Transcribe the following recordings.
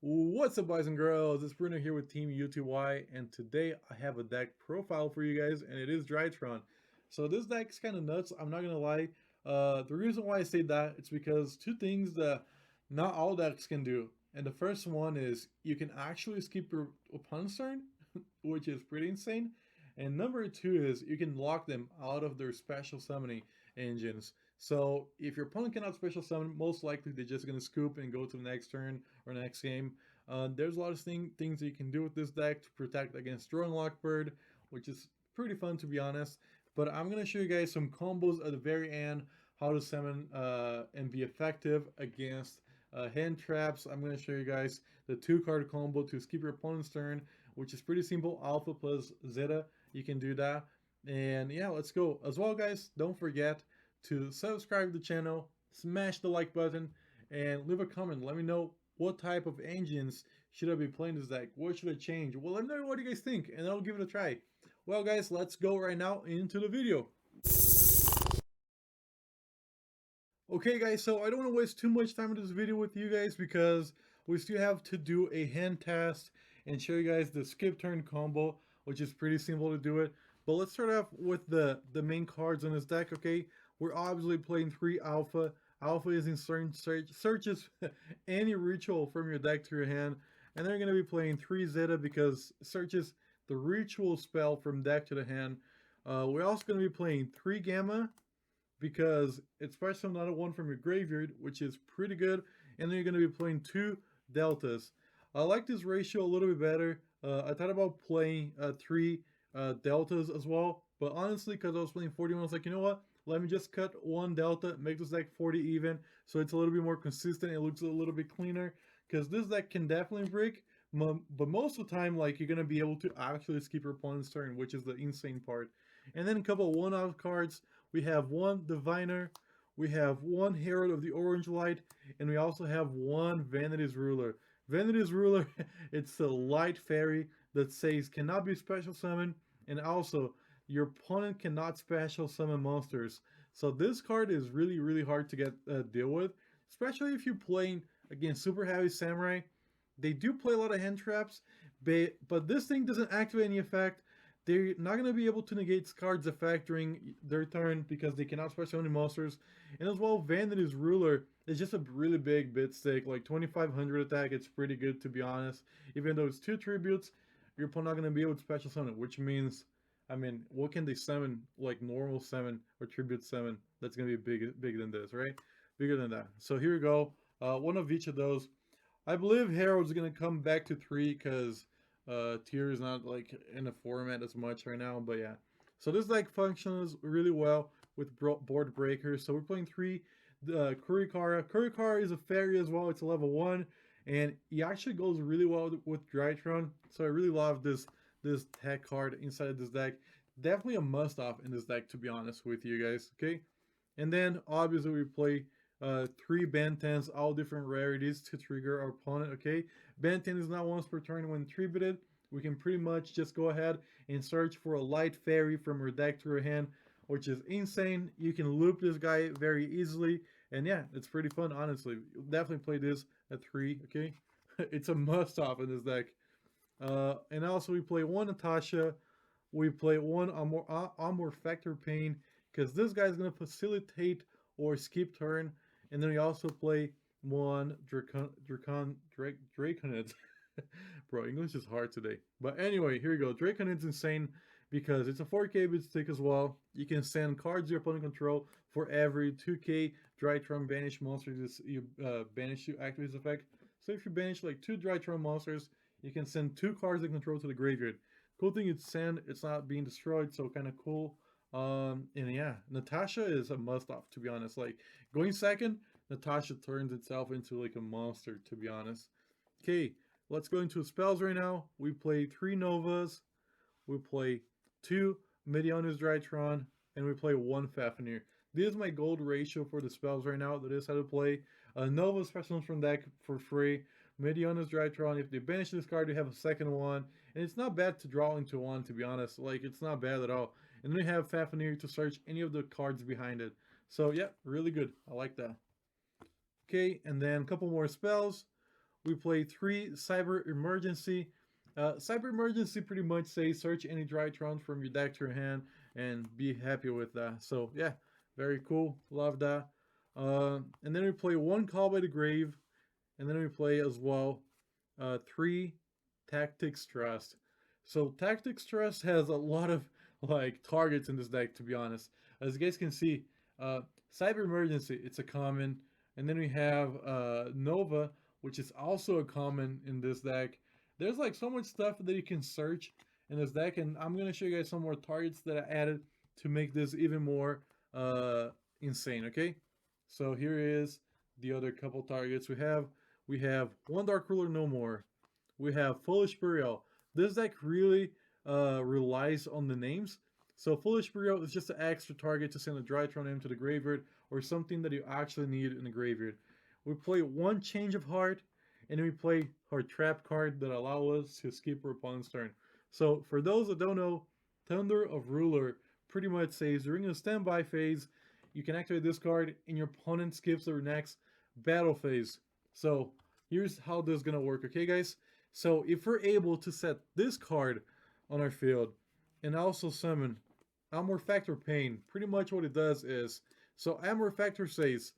What's up, boys and girls? It's Bruno here with Team U2Y, and today I have a deck profile for you guys, and it is Drytron. So this deck's kind of nuts, I'm not gonna lie. The reason why I say that, it's because two things that not all decks can do. And the first one is you can actually skip your opponent's turn, which is pretty insane. And number two is you can lock them out of their special summoning engines. So if your opponent cannot special summon, most likely they're just gonna scoop and go to the next turn or next game. There's a lot of things that you can do with this deck to protect against Drone Lockbird, which is pretty fun to be honest. But I'm gonna show you guys some combos at the very end, how to summon and be effective against hand traps. I'm gonna show you guys the 2-card combo to skip your opponent's turn, which is pretty simple. Alpha plus Zeta, you can do that. And yeah, let's go. As well, guys, don't forget to subscribe to the channel, smash the like button, and leave a comment. Let me know what type of engines should I be playing this deck. What should I change? Well, let me know what you guys think, and I'll give it a try. Well, guys, let's go right now into the video. Okay, guys, so I don't want to waste too much time in this video with you guys because we still have to do a hand test and show you guys the skip turn combo, which is pretty simple to do it. But let's start off with the main cards on this deck, okay? We're obviously playing 3 Alpha. Alpha is in certain searches any ritual from your deck to your hand. And they're going to be playing 3 Zeta because searches the ritual spell from deck to the hand. We're also going to be playing 3 Gamma because it's special another one from your graveyard, which is pretty good. And then you're going to be playing 2 Deltas. I like this ratio a little bit better. I thought about playing 3 Deltas as well, but honestly, because I was playing 41, I was like, you know what? Let me just cut 1 Delta, make this deck 40 even, so it's a little bit more consistent. It looks a little bit cleaner, because this deck can definitely break, but most of the time, like, you're going to be able to actually skip your opponent's turn, which is the insane part. And then a couple of one-off cards. We have 1 Diviner, we have 1 Herald of the Orange Light, and we also have 1 Vanity's Ruler. Vanity's Ruler, it's a light fairy that says cannot be special summoned, and also your opponent cannot special summon monsters. So this card is really hard to get deal with, especially if you're playing against super heavy samurai. They do play a lot of hand traps, but this thing doesn't activate any effect. They're not going to be able to negate cards' effect during their turn because they cannot special any monsters. And as well, Vanity's Ruler is just a really big bit stick, like 2500 attack. It's pretty good to be honest. Even though it's 2 tributes, your opponent not going to be able to special summon, which means, I mean, what can they summon like normal summon or tribute summon that's going to be bigger than this, right? Bigger than that. So here we go. One of each of those. I believe Herald's going to come back to 3 because tier is not like in the format as much right now, but yeah. So this deck functions really well with board breakers. So we're playing 3 Kurikara. Kurikara is a fairy as well. It's a level 1, and he actually goes really well with Drytron. So I really love this tech card inside of this deck. Definitely a must-off in this deck, to be honest with you guys. Okay, and then obviously we play 3 Ben 10s, all different rarities to trigger our opponent. Okay, Ben 10 is not once per turn when tributed. We can pretty much just go ahead and search for a light fairy from our deck to our hand, which is insane. You can loop this guy very easily, and yeah, it's pretty fun, honestly. Definitely play this at 3, okay? It's a must-off in this deck. And also we play 1 Natasha, we play 1 Amor Factor Pain, because this guy's going to facilitate or skip turn, and then we also play 1 Draconid. Bro, English is hard today. But anyway, here we go. Draconid's insane because it's a 4K bit stick as well. You can send cards your opponent control for every 2K Drytron banish monsters you banish to activate this effect. So if you banish like 2 Drytron monsters, you can send 2 cards they control to the graveyard. Cool thing is send, it's not being destroyed, so kind of cool. And yeah, Natasha is a must-off, to be honest. Like, going second, Natasha turns itself into like a monster, to be honest. Okay, let's go into spells right now. We play 3 Novas, we play 2 Mediona's Drytron, and we play 1 Fafnir. This is my gold ratio for the spells right now. That is how to play. Nova specials from deck for free. Mediona's Drytron, if they banish this card, you have a second one. And it's not bad to draw into 1, to be honest. Like, it's not bad at all. And then you have Fafnir to search any of the cards behind it. So, yeah, really good. I like that. Okay, and then a couple more spells. We play 3 Cyber Emergency. Cyber Emergency pretty much says search any Drytron from your deck to your hand and be happy with that. So yeah, very cool. Love that. And then we play 1 Call by the Grave, and then we play as well 3 Tactics Trust. So Tactics Trust has a lot of like targets in this deck, to be honest. As you guys can see, uh, Cyber Emergency, it's a common, and then we have Nova, which is also a common in this deck. There's like so much stuff that you can search in this deck, and I'm gonna show you guys some more targets that I added to make this even more insane. Okay, so here is the other couple targets we have. We have One Dark Ruler No More. We have Foolish Burial. This deck really relies on the names. So Foolish Burial is just an extra target to send a Drytron into the graveyard or something that you actually need in the graveyard. We play 1 Change of Heart, and then we play our trap card that allow us to skip our opponent's turn. So for those that don't know, Thunder of Ruler pretty much says during the standby phase, you can activate this card and your opponent skips their next battle phase. So here's how this is gonna work, okay guys? So if we're able to set this card on our field and also summon Armor Factor Pain, pretty much what it does is, so Armor Factor says,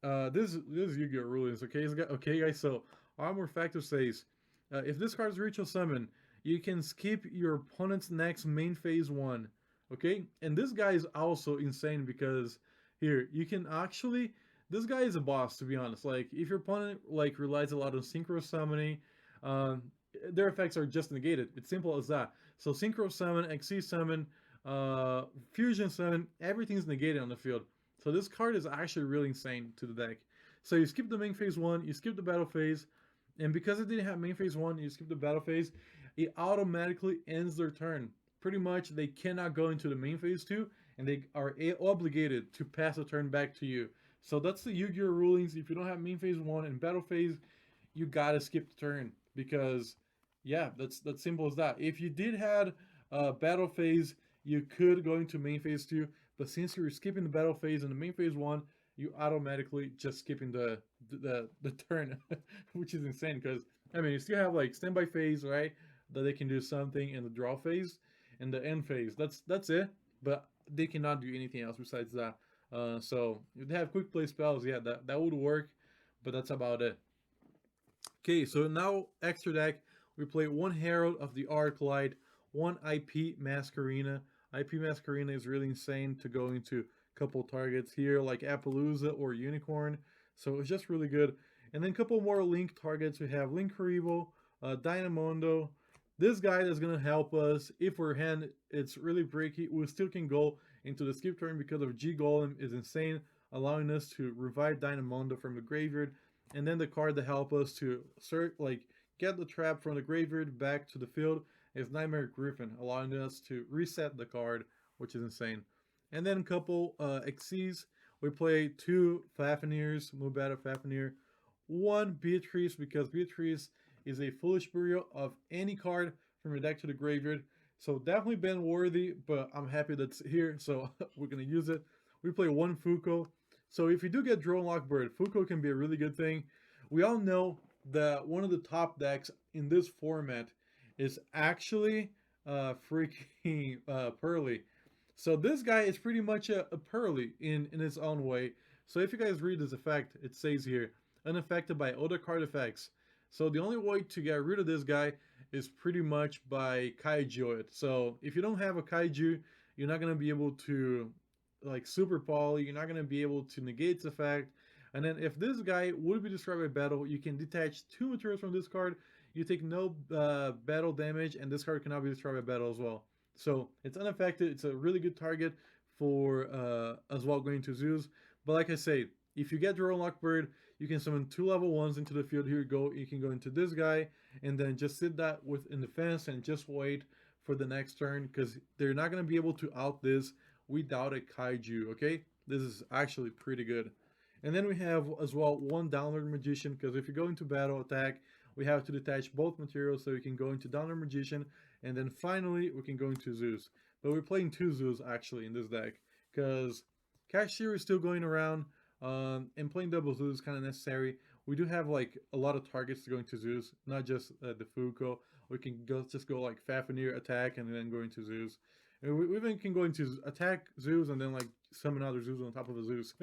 this is Yu-Gi-Oh! Rulings, okay guys, so Armor Factor says, if this card is ritual summon, you can skip your opponent's next main phase 1, okay? And this guy is also insane because here, you can actually, this guy is a boss, to be honest. Like, if your opponent like relies a lot on synchro summoning, um, their effects are just negated. It's simple as that. So synchro summon, XC summon, fusion summon, everything's negated on the field. So this card is actually really insane to the deck. So you skip the main phase 1, you skip the battle phase, and because it didn't have main phase 1, you skip the battle phase, it automatically ends their turn. Pretty much they cannot go into the main phase 2, and they are obligated to pass the turn back to you. So that's the Yu-Gi-Oh! Rulings. If you don't have main phase 1 and battle phase, you gotta skip the turn because yeah, that's simple as that. If you did had battle phase, you could go into main phase 2, but since you're skipping the battle phase and the main phase 1, you automatically just skipping the turn, which is insane because I mean you still have like standby phase, right? That they can do something in the draw phase and the end phase. That's it, but they cannot do anything else besides that. So if they have quick play spells, yeah, that would work, but that's about it. Okay, so now extra deck, we play 1 Herald of the Arclight, 1 IP Masquerena. IP Masquerena is really insane to go into a couple targets here, like Appaloosa or Unicorn. So it's just really good. And then a couple more Link targets. We have Link Haribo, Dynamondo. This guy is going to help us. If our hand it's really breaky, we still can go into the skip turn because of G Golem is insane, allowing us to revive Dynamondo from the graveyard. And then the card that help us to get the trap from the graveyard back to the field is Nightmare Griffin, allowing us to reset the card, which is insane. And then a couple XCs. We play 2 Fafnir's, Mubata Fafnir, 1 Beatrice, because Beatrice is a Foolish Burial of any card from your deck to the graveyard. So definitely ban worthy, but I'm happy that's here, so we're gonna use it. We play 1 Fuko. So if you do get Drone Lock Bird, Fuko can be a really good thing. We all know that one of the top decks in this format is actually freaking Pearly. So this guy is pretty much a Pearly in his own way. So if you guys read this effect, it says here, unaffected by other card effects. So the only way to get rid of this guy is pretty much by Kaiju it. So if you don't have a Kaiju, you're not going to be able to like Super Poly, you're not going to be able to negate its effect. And then if this guy would be destroyed by battle, you can detach 2 materials from this card. You take no battle damage, and this card cannot be destroyed by battle as well. So it's unaffected. It's a really good target for as well going to Zeus. But like I said, if you get Drone Lock Bird, you can summon 2 level 1s into the field. Here you go. You can go into this guy and then just sit that in defense and just wait for the next turn because they're not going to be able to out this without a Kaiju, okay? This is actually pretty good. And then we have as well 1 Downward Magician because if you go into battle attack, we have to detach both materials so we can go into Downward Magician and then finally we can go into Zeus. But we're playing 2 Zeus actually in this deck because Cashier is still going around and playing double Zeus is kind of necessary. we do have like a lot of targets going to Zeus, not just the Fuko. We can go like Fafnir attack and then go into Zeus. And we even can go into attack Zeus and then like summon other Zeus on top of a Zeus.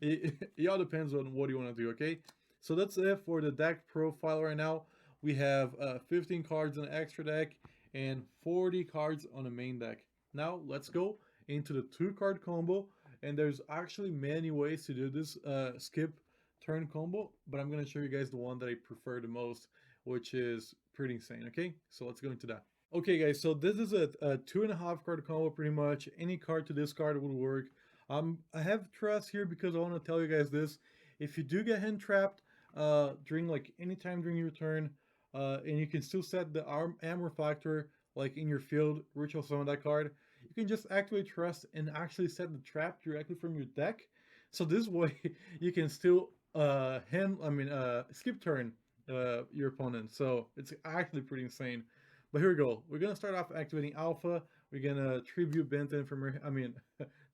It all depends on what you want to do, okay? So that's it for the deck profile right now. We have 15 cards in the extra deck and 40 cards on the main deck. Now let's go into the 2-card combo, and there's actually many ways to do this skip turn combo, but I'm going to show you guys the one that I prefer the most, which is pretty insane, okay? So let's go into that. Okay guys, so this is a 2.5-card combo pretty much. Any card to discard would work. I have trust here because I want to tell you guys this. If you do get hand trapped during like any time during your turn, and you can still set the armor factor like in your field, ritual summon that card, you can just activate trust and actually set the trap directly from your deck. So this way you can still skip turn your opponent. So it's actually pretty insane. But here we go. We're gonna start off activating Alpha. We're gonna tribute Benten from her.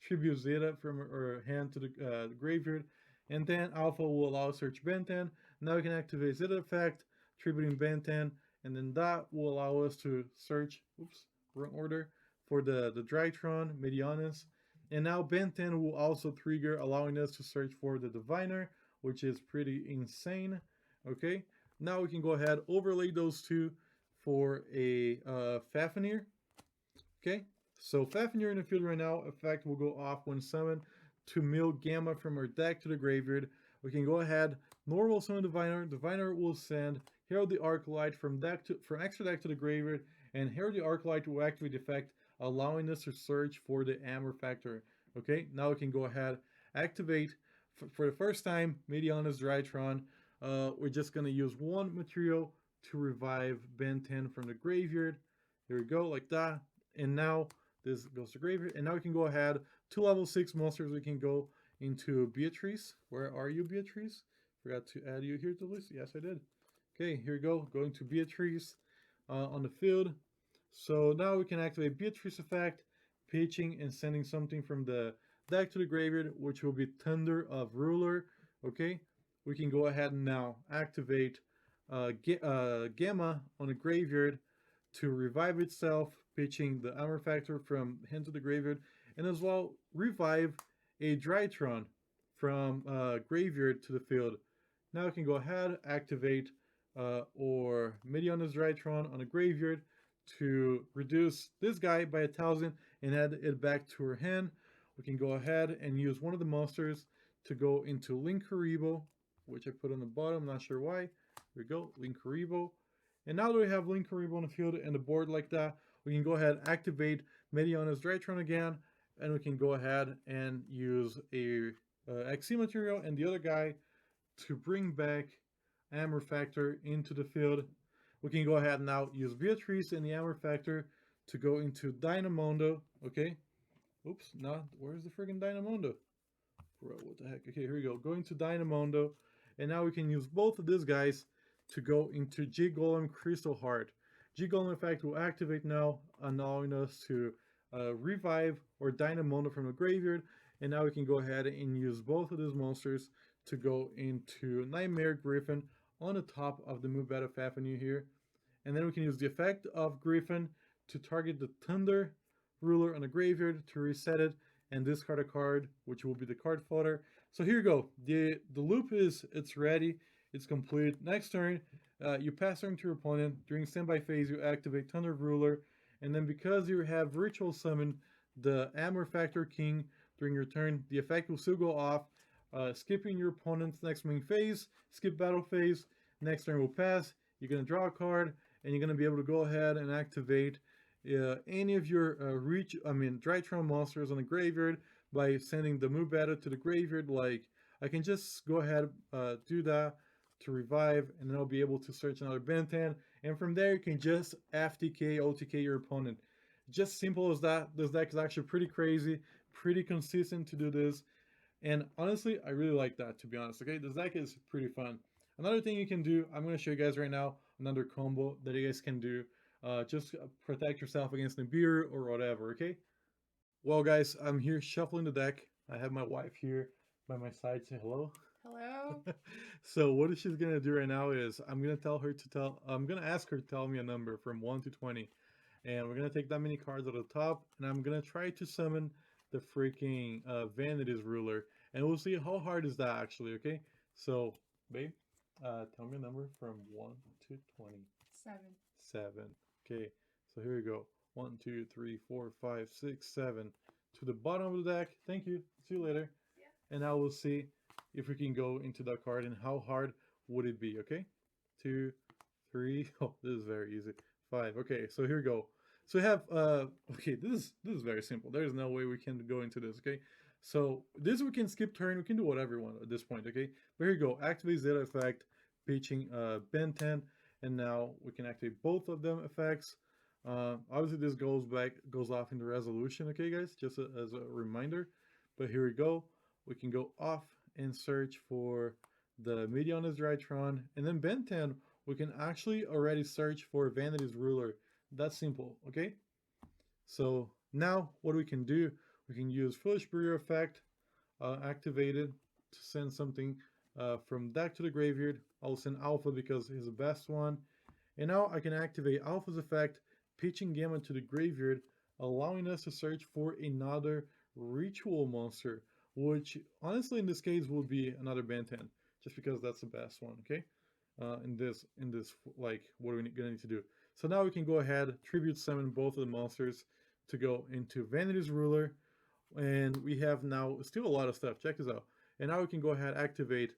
Tribute Zeta from her hand to the graveyard, and then Alpha will allow us to search Benten. Now we can activate Zeta effect, tributing Benten, and then that will allow us to search. Oops, wrong order for the Drytron Medianus. And now Benten will also trigger, allowing us to search for the Diviner, which is pretty insane. Okay, now we can go ahead, overlay those two for a Fafnir. Okay, so Fafnir in the field right now, effect will go off when summoned to mill Gamma from our deck to the graveyard. We can go ahead, normal summon Diviner. Diviner will send Herald the Arclight from extra deck to the graveyard, and Herald the Arclight will activate the effect, allowing us to search for the Amber Factor. Okay, now we can go ahead, activate for the first time Mediana's Drytron. We're just gonna use one material to revive Benten from the graveyard. Here we go, like that. And now this goes to graveyard. And now we can go ahead, 2 level 6 monsters. We can go into Beatrice. Where are you, Beatrice? Forgot to add you here to the list. Yes, I did. Okay, here we go. Going to Beatrice on the field. So now we can activate Beatrice effect, pitching and sending something from the deck to the graveyard, which will be Thunder of Ruler. Okay, we can go ahead and now activate Gamma on the graveyard to revive itself, pitching the armor factor from hand to the graveyard, and as well revive a Drytron from graveyard to the field. Now we can go ahead, activate or Mediana's Drytron on a graveyard to reduce this guy by 1,000 and add it back to her hand. We can go ahead and use one of the monsters to go into Linkuriboh, which I put on the bottom, not sure why. Here we go, Linkuriboh. And now that we have Linkuriboh on the field and the board like that, we can go ahead and activate Mediana's Drytron again, and we can go ahead and use a XC material and the other guy to bring back Amber Factor into the field. We can go ahead and now use Beatrice and the Amber Factor to go into Dynamondo. Okay. Oops, not. Where's the friggin' Dynamondo? Bro, what the heck? Okay, here we go. Going to Dynamondo. And now we can use both of these guys to go into G-Golem Crystal Heart. G-Golem effect will activate now, allowing us to revive or Dynamondo from the graveyard. And now we can go ahead and use both of these monsters to go into Nightmare Griffin on the top of the move battle Fafnir here. And then we can use the effect of Griffin to target the Thunder Ruler on the graveyard to reset it and discard a card, which will be the card fodder. So here you go. The loop it's ready. It's complete. Next turn, you pass turn to your opponent. During standby phase, you activate Thunder Ruler. And then because you have Ritual Summon the Amber Factor King during your turn, the effect will still go off, skipping your opponent's next main phase, skip battle phase. Next turn will pass. You're going to draw a card, and you're going to be able to go ahead and activate any of your Drytron monsters on the graveyard by sending the move battle to the graveyard. Like, I can just go ahead do that to revive, and then I'll be able to search another Benten, and from there you can just FTK, OTK your opponent. Just simple as that. This deck is actually pretty crazy, pretty consistent to do this, and honestly, I really like that, to be honest. Okay, this deck is pretty fun. Another thing you can do, I'm going to show you guys right now another combo that you guys can do. Just protect yourself against Nibiru or whatever, okay? Well, guys, I'm here shuffling the deck. I have my wife here by my side. Say hello. Hello? So what she's gonna do right now is I'm gonna ask her to tell me a number from 1 to 20, and we're gonna take that many cards at the top, and I'm gonna try to summon the freaking Vanity's ruler, and we'll see how hard is that actually. Okay, so babe, tell me a number from 1 to 20. 7. 7. Okay, so here we go. 1, 2, 3, 4, 5, 6, 7 to the bottom of the deck. Thank you. See you later. And now we'll see if we can go into that card and how hard would it be. Okay, 2, 3. Oh, this is very easy. 5. Okay, so here we go. So we have okay, this is very simple. There's no way we can go into this. Okay, so this we can skip turn. We can do whatever we want at this point. Okay, but here you go. Activate Zeta effect, pitching Ben 10, and now we can activate both of them effects. Obviously this goes off in the resolution. Okay, guys, just as a reminder. But here we go. We can go off and search for the Medionis Drytron, and then Ben 10 we can actually already search for Vanity's ruler. That's simple. Okay, so now what we can do, we can use Foolish Breeder effect activated to send something from deck to the graveyard. I'll send Alpha because he's the best one. And now I can activate Alpha's effect, pitching Gamma to the graveyard, allowing us to search for another ritual monster, which honestly in this case will be another Bantan, just because that's the best one, okay? In this like what are we gonna need to do? So now we can go ahead, tribute summon both of the monsters to go into Vanity's ruler, and we have now still a lot of stuff. Check this out. And now we can go ahead activate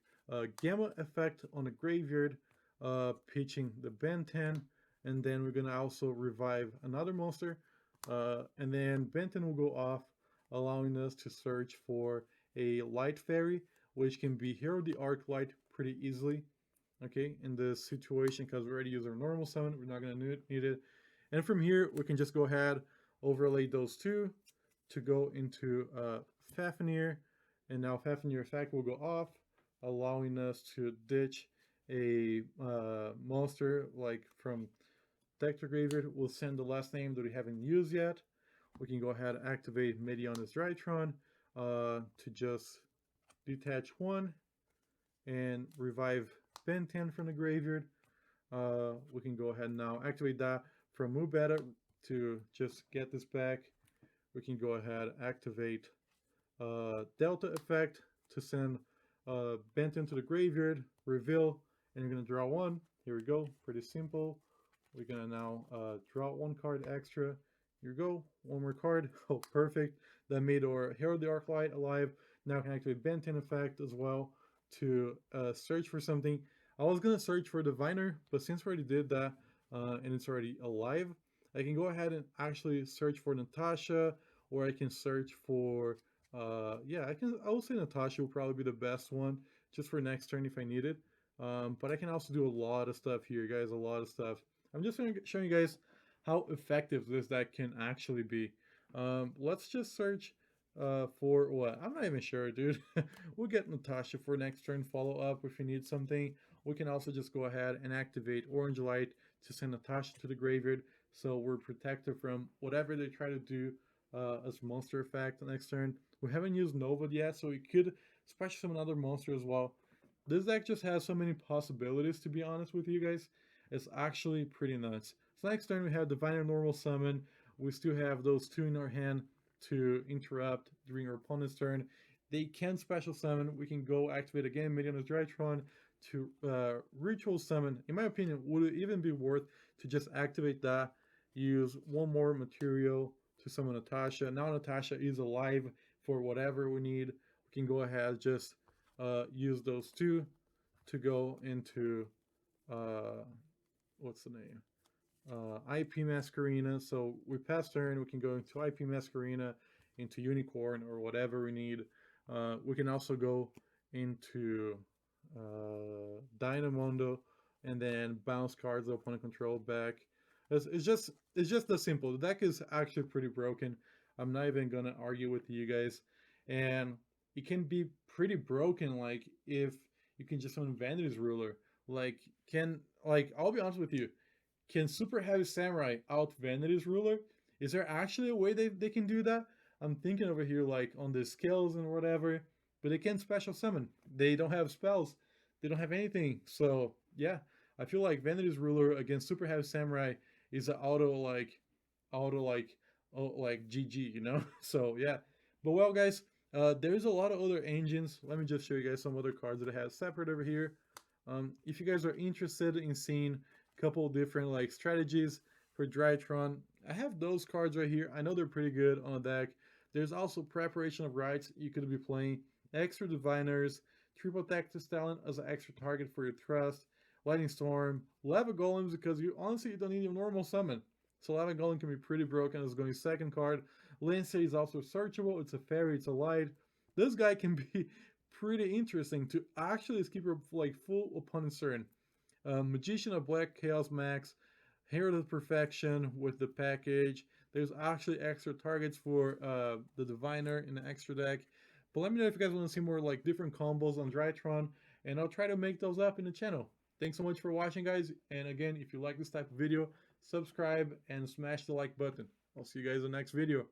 Gamma effect on the graveyard, pitching the Ben 10, and then we're gonna also revive another monster, and then Ben 10 will go off, allowing us to search for a Light Fairy, which can be Hero of the Arc Light pretty easily. Okay, in this situation, because we already use our normal summon, we're not gonna need it. And from here, we can just go ahead, overlay those two to go into Fafnir, and now Fafnir effect will go off, allowing us to ditch a monster like from deck to graveyard. We'll send the last name that we haven't used yet. We can go ahead and activate Medionis Drytron to just detach one and revive Ben 10 from the graveyard. We can go ahead and now activate that from Mubeta to just get this back. We can go ahead activate Delta effect to send Bent into the graveyard, reveal, and you're going to draw one. Here we go, pretty simple. We're going to now draw one card extra. Here we go, one more card. Oh, perfect. That made our Hero of the Arclight alive. Now I can activate Benten effect as well to search for something. I was going to search for Diviner, but since we already did that and it's already alive, I can go ahead and actually search for Natasha, or I can search for yeah, I will say Natasha will probably be the best one just for next turn if I need it. But I can also do a lot of stuff here, guys, a lot of stuff. I'm just showing you guys how effective this deck can actually be. Let's just search for what? I'm not even sure, dude. We'll get Natasha for next turn follow up if we need something. We can also just go ahead and activate Orange Light to send Natasha to the graveyard, so we're protected from whatever they try to do as monster effect next turn. We haven't used Nova yet, so we could special summon another monster as well. This deck just has so many possibilities, to be honest with you guys. It's actually pretty nuts. So next turn we have Diviner Normal Summon. We still have those two in our hand to interrupt during our opponent's turn. They can special summon. We can go activate again Medionis Drytron to ritual summon. In my opinion, would it even be worth to just activate that, use one more material to summon Natasha. Now Natasha is alive for whatever we need. We can go ahead, just use those two to go into what's the name? IP Masquerina. So we pass turn, we can go into IP Masquerina, into Unicorn, or whatever we need. We can also go into Dynamondo and then bounce cards the opponent control back. It's just that simple. The deck is actually pretty broken. I'm not even gonna argue with you guys, and it can be pretty broken. Like if you can just summon Vanity's Ruler, I'll be honest with you, can Super Heavy Samurai out Vanity's Ruler? Is there actually a way they can do that? I'm thinking over here like on the skills and whatever, but they can special summon. They don't have spells. They don't have anything. So yeah, I feel like Vanity's Ruler against Super Heavy Samurai is an auto like GG, you know. So yeah, but well, guys, there's a lot of other engines. Let me just show you guys some other cards that I have separate over here. If you guys are interested in seeing a couple different like strategies for Drytron, I have those cards right here. I know they're pretty good on the deck. There's also Preparation of Rites. You could be playing extra Diviners, Triple Texas Talent as an extra target for your Trust, Lightning Storm, Lava Golems because you honestly you don't need a normal summon. So Lava Golem can be pretty broken as going second card. Lindsay is also searchable. It's a fairy. It's a light. This guy can be pretty interesting to actually keep her like full opponent turn. Magician of Black Chaos Max, Herald of Perfection with the package. There's actually extra targets for the Diviner in the extra deck. But let me know if you guys want to see more like different combos on Drytron, and I'll try to make those up in the channel. Thanks so much for watching, guys. And again, if you like this type of video, subscribe and smash the like button. I'll see you guys in the next video.